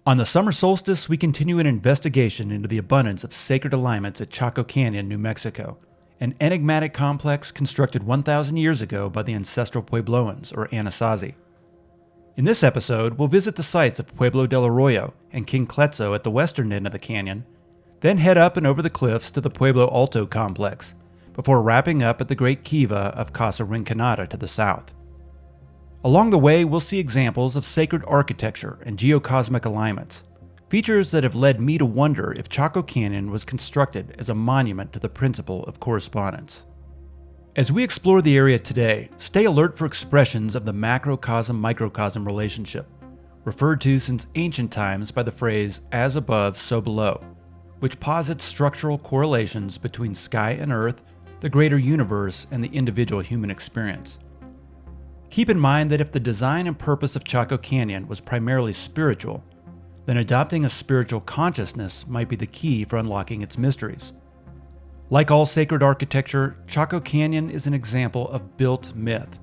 On the summer solstice, we continue an investigation into the abundance of sacred alignments at Chaco Canyon, New Mexico, an enigmatic complex constructed 1,000 years ago by the ancestral Puebloans, or Anasazi. In this episode, we'll visit the sites of Pueblo del Arroyo and Kinklezzo at the western end of the canyon, then head up and over the cliffs to the Pueblo Alto complex, before wrapping up at the great kiva of Casa Rinconada to the south. Along the way, we'll see examples of sacred architecture and geocosmic alignments, features that have led me to wonder if Chaco Canyon was constructed as a monument to the principle of correspondence. As we explore the area today, stay alert for expressions of the macrocosm-microcosm relationship, referred to since ancient times by the phrase "as above, so below," which posits structural correlations between sky and earth, the greater universe, and the individual human experience. Keep in mind that if the design and purpose of Chaco Canyon was primarily spiritual, then adopting a spiritual consciousness might be the key for unlocking its mysteries. Like all sacred architecture, Chaco Canyon is an example of built myth,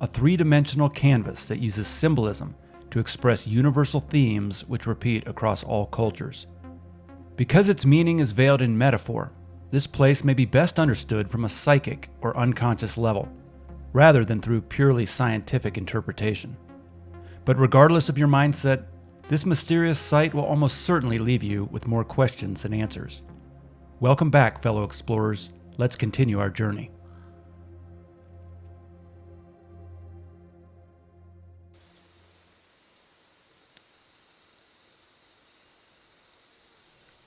a three-dimensional canvas that uses symbolism to express universal themes which repeat across all cultures. Because its meaning is veiled in metaphor, this place may be best understood from a psychic or unconscious level, rather than through purely scientific interpretation. But regardless of your mindset, this mysterious site will almost certainly leave you with more questions than answers. Welcome back, fellow explorers. Let's continue our journey.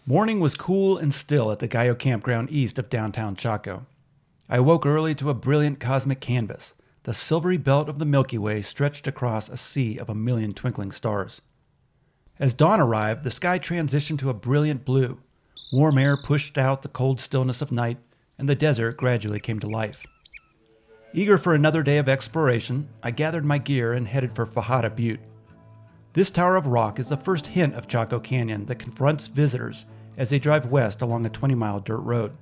Morning was cool and still at the Gyo Campground east of downtown Chaco. I awoke early to a brilliant cosmic canvas. The silvery belt of the Milky Way stretched across a sea of a million twinkling stars. As dawn arrived, the sky transitioned to a brilliant blue. Warm air pushed out the cold stillness of night, and the desert gradually came to life. Eager for another day of exploration, I gathered my gear and headed for Fajada Butte. This tower of rock is the first hint of Chaco Canyon that confronts visitors as they drive west along a 20-mile dirt road.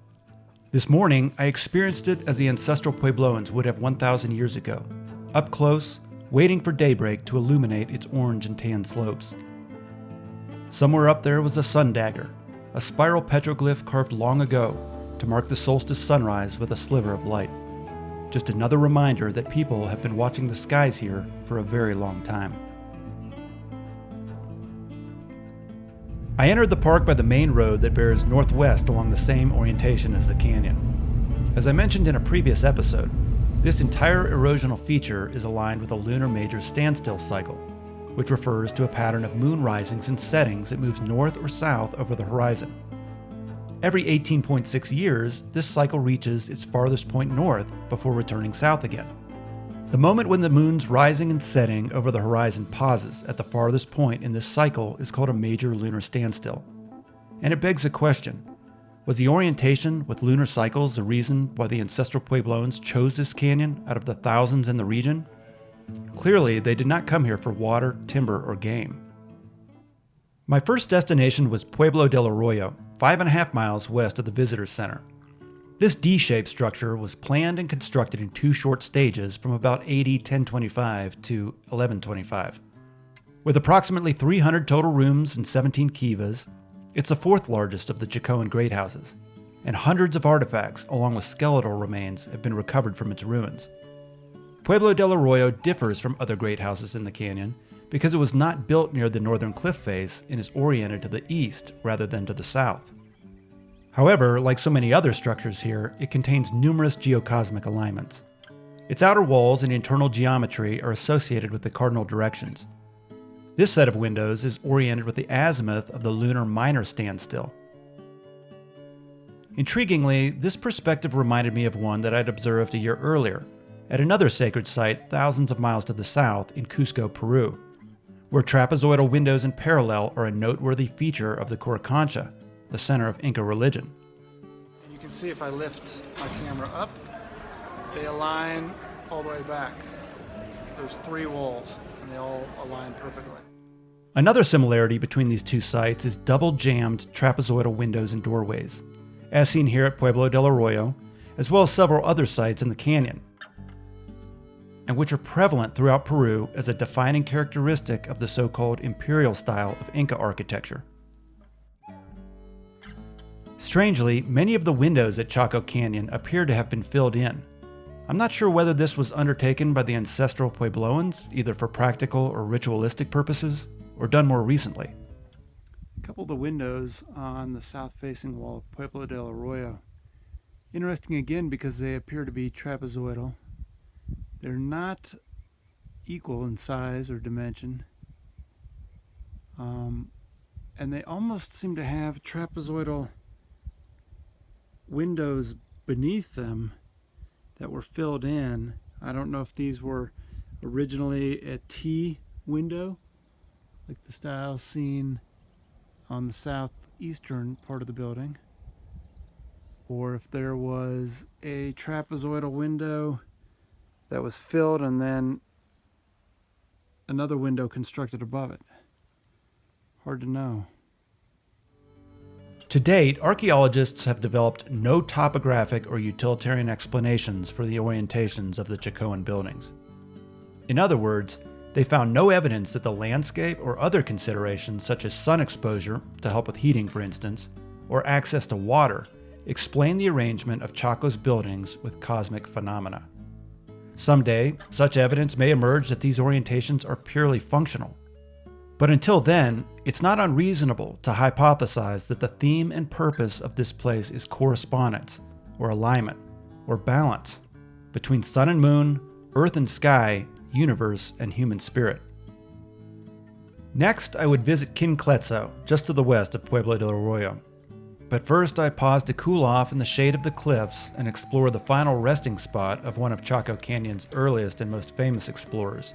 This morning, I experienced it as the ancestral Puebloans would have 1,000 years ago, up close, waiting for daybreak to illuminate its orange and tan slopes. Somewhere up there was a sun dagger, a spiral petroglyph carved long ago to mark the solstice sunrise with a sliver of light. Just another reminder that people have been watching the skies here for a very long time. I entered the park by the main road that bears northwest along the same orientation as the canyon. As I mentioned in a previous episode, this entire erosional feature is aligned with a lunar major standstill cycle, which refers to a pattern of moon risings and settings that moves north or south over the horizon. Every 18.6 years, this cycle reaches its farthest point north before returning south again. The moment when the moon's rising and setting over the horizon pauses at the farthest point in this cycle is called a major lunar standstill. And it begs the question, was the orientation with lunar cycles the reason why the ancestral Puebloans chose this canyon out of the thousands in the region? Clearly, they did not come here for water, timber, or game. My first destination was Pueblo del Arroyo, 5.5 miles west of the Visitor Center. This D-shaped structure was planned and constructed in two short stages from about AD 1025 to 1125. With approximately 300 total rooms and 17 kivas, it's the fourth largest of the Chacoan great houses, and hundreds of artifacts along with skeletal remains have been recovered from its ruins. Pueblo del Arroyo differs from other great houses in the canyon because it was not built near the northern cliff face and is oriented to the east rather than to the south. However, like so many other structures here, it contains numerous geocosmic alignments. Its outer walls and internal geometry are associated with the cardinal directions. This set of windows is oriented with the azimuth of the lunar minor standstill. Intriguingly, this perspective reminded me of one that I'd observed a year earlier at another sacred site thousands of miles to the south in Cusco, Peru, where trapezoidal windows in parallel are a noteworthy feature of the Coricancha, the center of Inca religion. You can see if I lift my camera up, they align all the way back. There's 3 walls, and they all align perfectly. Another similarity between these two sites is double-jammed trapezoidal windows and doorways, as seen here at Pueblo del Arroyo, as well as several other sites in the canyon. and which are prevalent throughout Peru as a defining characteristic of the so-called imperial style of Inca architecture. Strangely, many of the windows at Chaco Canyon appear to have been filled in. I'm not sure whether this was undertaken by the ancestral Puebloans, either for practical or ritualistic purposes, or done more recently. A couple of the windows on the south-facing wall of Pueblo del Arroyo. Interesting again because they appear to be trapezoidal. They're not equal in size or dimension. And they almost seem to have trapezoidal windows beneath them that were filled in. I don't know if these were originally a T window, like the style seen on the southeastern part of the building, or if there was a trapezoidal window that was filled and then another window constructed above it. Hard to know. To date, archaeologists have developed no topographic or utilitarian explanations for the orientations of the Chacoan buildings. In other words, they found no evidence that the landscape or other considerations such as sun exposure, to help with heating for instance, or access to water, explain the arrangement of Chaco's buildings with cosmic phenomena. Someday, such evidence may emerge that these orientations are purely functional. But until then, it's not unreasonable to hypothesize that the theme and purpose of this place is correspondence, or alignment, or balance between sun and moon, earth and sky, universe and human spirit. Next, I would visit Kinklezzo, just to the west of Pueblo del Arroyo. But first, I paused to cool off in the shade of the cliffs and explore the final resting spot of one of Chaco Canyon's earliest and most famous explorers.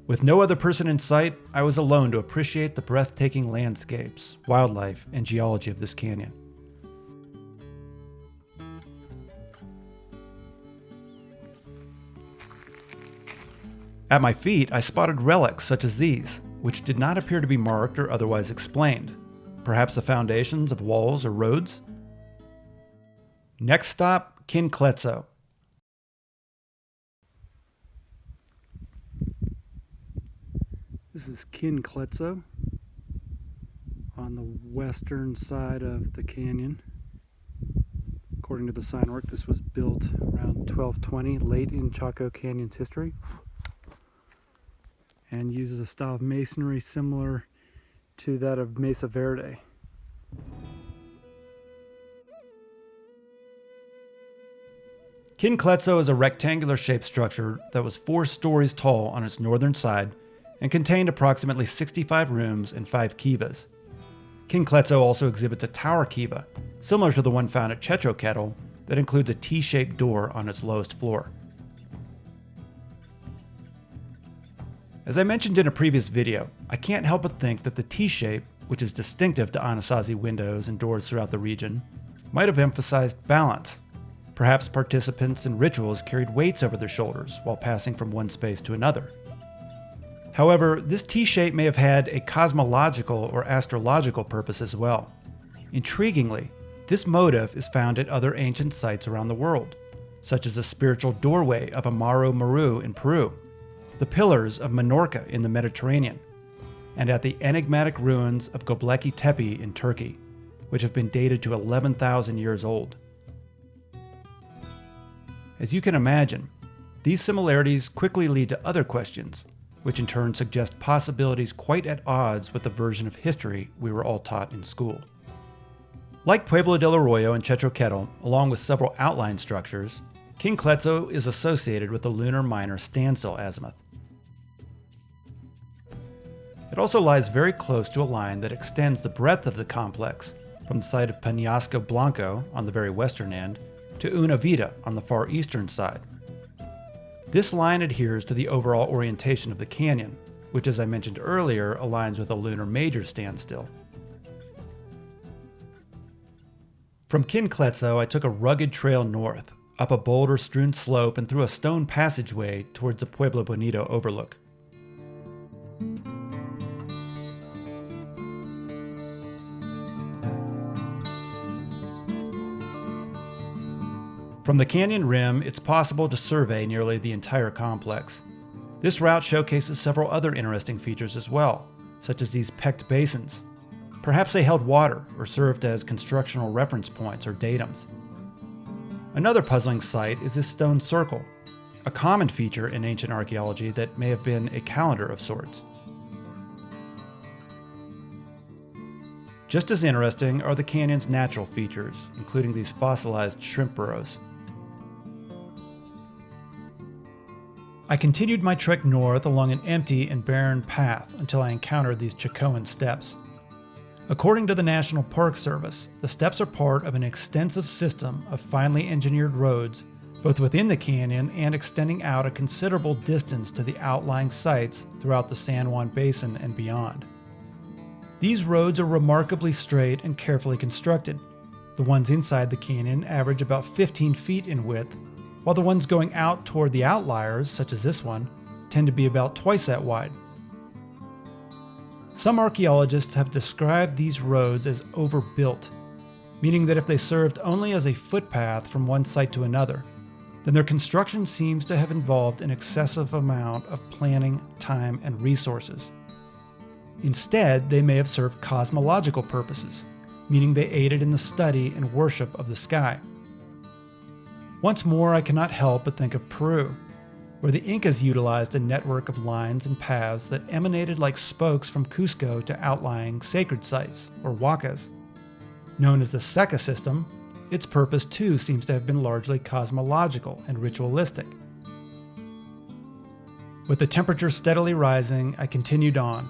With no other person in sight, I was alone to appreciate the breathtaking landscapes, wildlife, and geology of this canyon. At my feet, I spotted relics such as these, which did not appear to be marked or otherwise explained. Perhaps the foundations of walls or roads? Next stop, Kinklezzo. This is Kinklezzo on the western side of the canyon. According to the signwork, this was built around 1220, late in Chaco Canyon's history, and uses a style of masonry similar to that of Mesa Verde. Kinklezzo is a rectangular shaped structure that was 4 stories tall on its northern side and contained approximately 65 rooms and 5 kivas. Kinklezzo also exhibits a tower kiva, similar to the one found at Chaco, that includes a T-shaped door on its lowest floor. As I mentioned in a previous video, I can't help but think that the T-shape, which is distinctive to Anasazi windows and doors throughout the region, might have emphasized balance. Perhaps participants in rituals carried weights over their shoulders while passing from one space to another. However, this T-shape may have had a cosmological or astrological purpose as well. Intriguingly, this motif is found at other ancient sites around the world, such as the spiritual doorway of Amaro Maru in Peru, the pillars of Minorca in the Mediterranean, and at the enigmatic ruins of Göbekli Tepe in Turkey, which have been dated to 11,000 years old. As you can imagine, these similarities quickly lead to other questions, which in turn suggest possibilities quite at odds with the version of history we were all taught in school. Like Pueblo del Arroyo and Chaco, along with several outline structures, Kinklezzo is associated with the lunar minor standstill azimuth. It also lies very close to a line that extends the breadth of the complex from the site of Peñasco Blanco on the very western end to Una Vida on the far eastern side. This line adheres to the overall orientation of the canyon, which as I mentioned earlier aligns with a lunar major standstill. From Kinklezzo, I took a rugged trail north, up a boulder-strewn slope and through a stone passageway towards the Pueblo Bonito overlook. From the canyon rim, it's possible to survey nearly the entire complex. This route showcases several other interesting features as well, such as these pecked basins. Perhaps they held water or served as constructional reference points or datums. Another puzzling site is this stone circle, a common feature in ancient archaeology that may have been a calendar of sorts. Just as interesting are the canyon's natural features, including these fossilized shrimp burrows. I continued my trek north along an empty and barren path until I encountered these Chacoan Steps. According to the National Park Service, the steps are part of an extensive system of finely engineered roads, both within the canyon and extending out a considerable distance to the outlying sites throughout the San Juan Basin and beyond. These roads are remarkably straight and carefully constructed. The ones inside the canyon average about 15 feet in width, while the ones going out toward the outliers, such as this one, tend to be about twice that wide. Some archaeologists have described these roads as overbuilt, meaning that if they served only as a footpath from one site to another, then their construction seems to have involved an excessive amount of planning, time, and resources. Instead, they may have served cosmological purposes, meaning they aided in the study and worship of the sky. Once more, I cannot help but think of Peru, where the Incas utilized a network of lines and paths that emanated like spokes from Cusco to outlying sacred sites, or huacas. Known as the Seca system, its purpose too seems to have been largely cosmological and ritualistic. With the temperature steadily rising, I continued on,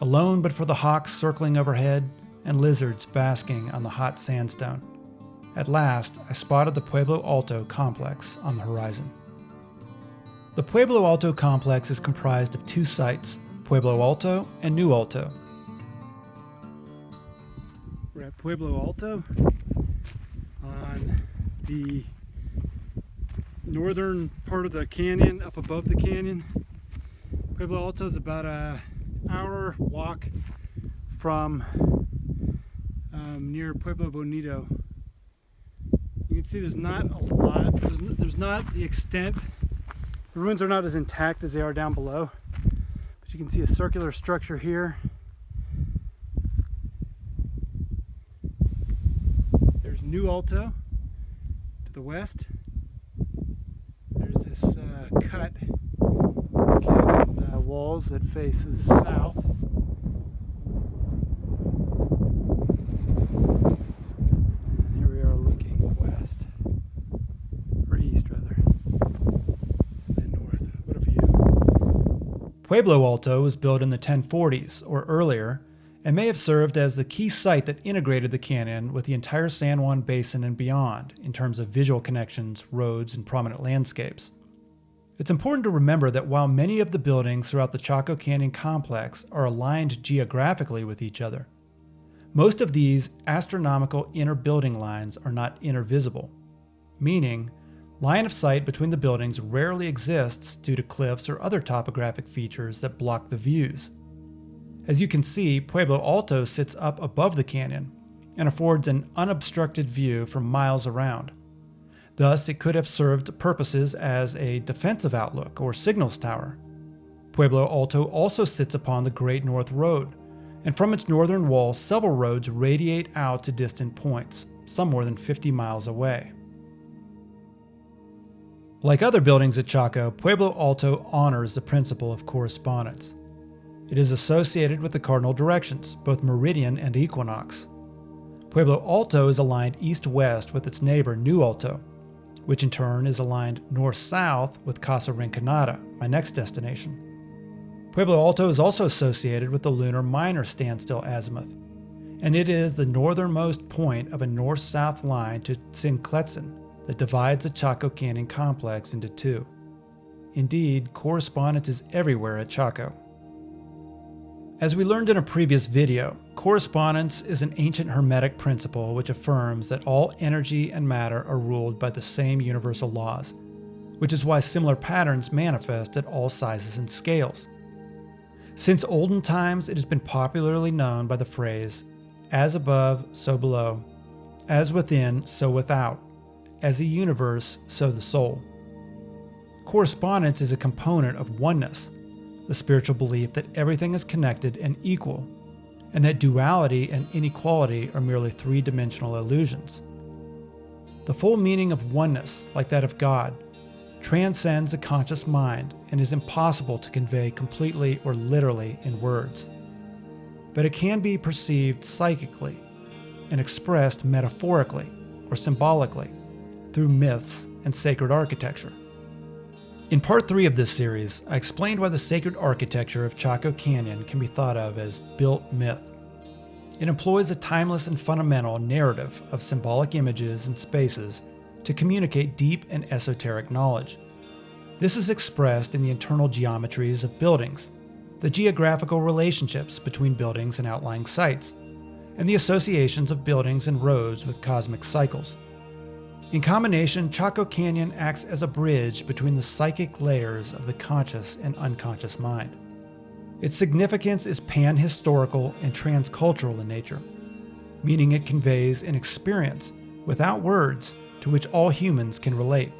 alone but for the hawks circling overhead and lizards basking on the hot sandstone. At last, I spotted the Pueblo Alto complex on the horizon. The Pueblo Alto complex is comprised of two sites, Pueblo Alto and New Alto. We're at Pueblo Alto on the northern part of the canyon, up above the canyon. Pueblo Alto is about an hour walk from near Pueblo Bonito. You can see there's not a lot, there's not the extent, the ruins are not as intact as they are down below, but you can see a circular structure here. There's New Alto to the west. There's this cut canyon walls that faces south. Pueblo Alto was built in the 1040s or earlier and may have served as the key site that integrated the canyon with the entire San Juan Basin and beyond in terms of visual connections, roads, and prominent landscapes. It's important to remember that while many of the buildings throughout the Chaco Canyon complex are aligned geographically with each other, most of these astronomical inner building lines are not intervisible, meaning line of sight between the buildings rarely exists due to cliffs or other topographic features that block the views. As you can see, Pueblo Alto sits up above the canyon and affords an unobstructed view for miles around. Thus, it could have served purposes as a defensive outlook or signals tower. Pueblo Alto also sits upon the Great North Road, and from its northern wall, several roads radiate out to distant points, some more than 50 miles away. Like other buildings at Chaco, Pueblo Alto honors the principle of correspondence. It is associated with the cardinal directions, both meridian and equinox. Pueblo Alto is aligned east-west with its neighbor New Alto, which in turn is aligned north-south with Casa Rinconada, my next destination. Pueblo Alto is also associated with the lunar minor standstill azimuth, and it is the northernmost point of a north-south line to Kinklezzo that divides the Chaco Canyon complex into two. Indeed, correspondence is everywhere at Chaco. As we learned in a previous video, correspondence is an ancient Hermetic principle which affirms that all energy and matter are ruled by the same universal laws, which is why similar patterns manifest at all sizes and scales. Since olden times, it has been popularly known by the phrase, as above, so below, as within, so without, as the universe, so the soul. Correspondence is a component of oneness, the spiritual belief that everything is connected and equal, and that duality and inequality are merely three-dimensional illusions. The full meaning of oneness, like that of God, transcends the conscious mind and is impossible to convey completely or literally in words. But it can be perceived psychically and expressed metaphorically or symbolically through myths and sacred architecture. In part 3 of this series, I explained why the sacred architecture of Chaco Canyon can be thought of as built myth. It employs a timeless and fundamental narrative of symbolic images and spaces to communicate deep and esoteric knowledge. This is expressed in the internal geometries of buildings, the geographical relationships between buildings and outlying sites, and the associations of buildings and roads with cosmic cycles. In combination, Chaco Canyon acts as a bridge between the psychic layers of the conscious and unconscious mind. Its significance is pan-historical and transcultural in nature, meaning it conveys an experience without words to which all humans can relate.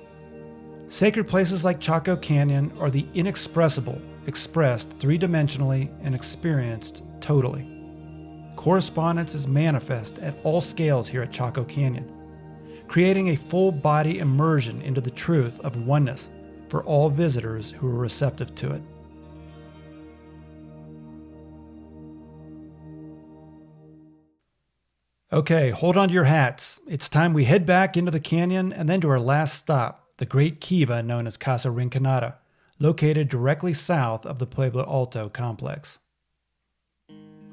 Sacred places like Chaco Canyon are the inexpressible expressed three-dimensionally and experienced totally. Correspondence is manifest at all scales here at Chaco Canyon, creating a full-body immersion into the truth of oneness for all visitors who are receptive to it. Okay, hold on to your hats. It's time we head back into the canyon and then to our last stop, the great kiva known as Casa Rinconada, located directly south of the Pueblo Alto complex.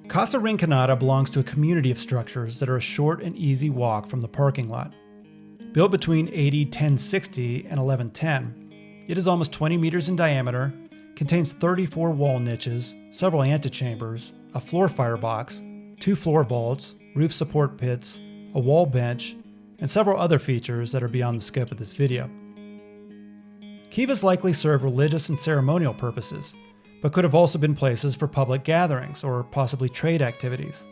Casa Rinconada belongs to a community of structures that are a short and easy walk from the parking lot. Built between AD 1060 and 1110, it is almost 20 meters in diameter, contains 34 wall niches, several antechambers, a floor firebox, 2 floor vaults, roof support pits, a wall bench, and several other features that are beyond the scope of this video. Kivas likely serve religious and ceremonial purposes, but could have also been places for public gatherings or possibly trade activities.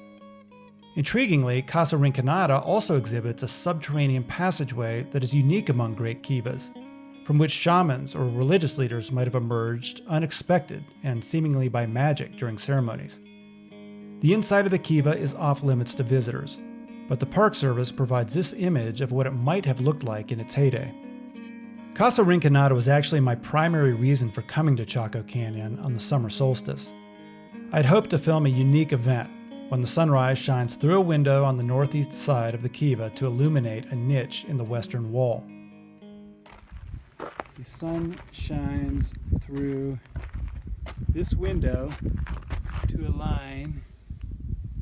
Intriguingly, Casa Rinconada also exhibits a subterranean passageway that is unique among great kivas, from which shamans or religious leaders might have emerged unexpected and seemingly by magic during ceremonies. The inside of the kiva is off limits to visitors, but the Park Service provides this image of what it might have looked like in its heyday. Casa Rinconada was actually my primary reason for coming to Chaco Canyon on the summer solstice. I'd hoped to film a unique event when the sunrise shines through a window on the northeast side of the kiva to illuminate a niche in the western wall. The sun shines through this window to align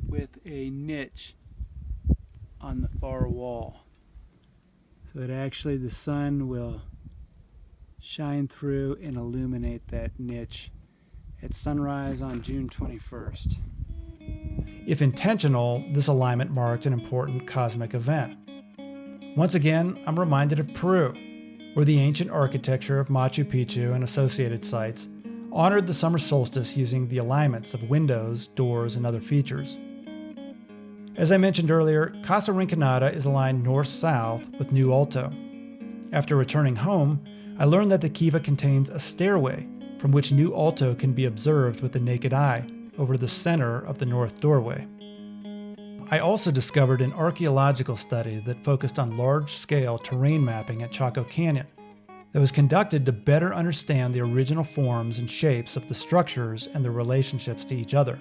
with a niche on the far wall. So that actually the sun will shine through and illuminate that niche at sunrise on June 21st. If intentional, this alignment marked an important cosmic event. Once again, I'm reminded of Peru, where the ancient architecture of Machu Picchu and associated sites honored the summer solstice using the alignments of windows, doors, and other features. As I mentioned earlier, Casa Rinconada is aligned north-south with New Alto. After returning home, I learned that the kiva contains a stairway from which New Alto can be observed with the naked eye over the center of the north doorway. I also discovered an archaeological study that focused on large-scale terrain mapping at Chaco Canyon that was conducted to better understand the original forms and shapes of the structures and their relationships to each other.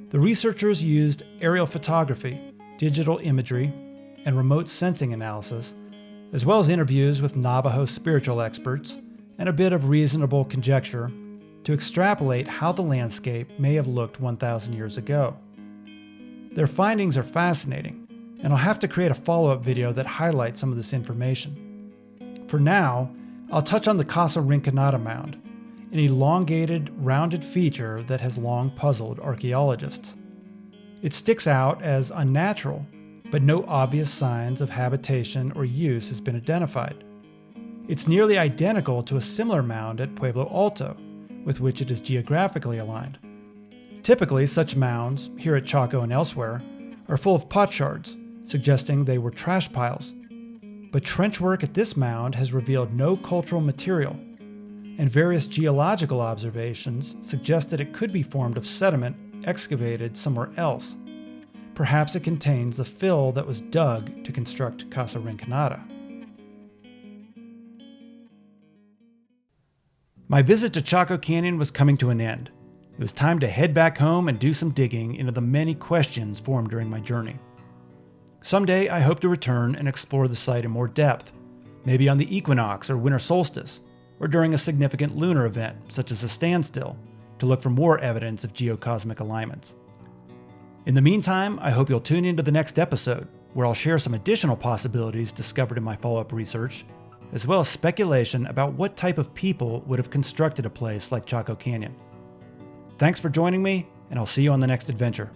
The researchers used aerial photography, digital imagery, and remote sensing analysis, as well as interviews with Navajo spiritual experts and a bit of reasonable conjecture to extrapolate how the landscape may have looked 1,000 years ago. Their findings are fascinating, and I'll have to create a follow-up video that highlights some of this information. For now, I'll touch on the Casa Rinconada mound, an elongated, rounded feature that has long puzzled archaeologists. It sticks out as unnatural, but no obvious signs of habitation or use has been identified. It's nearly identical to a similar mound at Pueblo Alto, with which it is geographically aligned. Typically, such mounds, here at Chaco and elsewhere, are full of pot shards, suggesting they were trash piles. But trench work at this mound has revealed no cultural material, and various geological observations suggest that it could be formed of sediment excavated somewhere else. Perhaps it contains the fill that was dug to construct Casa Rinconada. My visit to Chaco Canyon was coming to an end. It was time to head back home and do some digging into the many questions formed during my journey. Someday I hope to return and explore the site in more depth, maybe on the equinox or winter solstice, or during a significant lunar event, such as a standstill, to look for more evidence of geocosmic alignments. In the meantime, I hope you'll tune into the next episode, where I'll share some additional possibilities discovered in my follow-up research, as well as speculation about what type of people would have constructed a place like Chaco Canyon. Thanks for joining me, and I'll see you on the next adventure.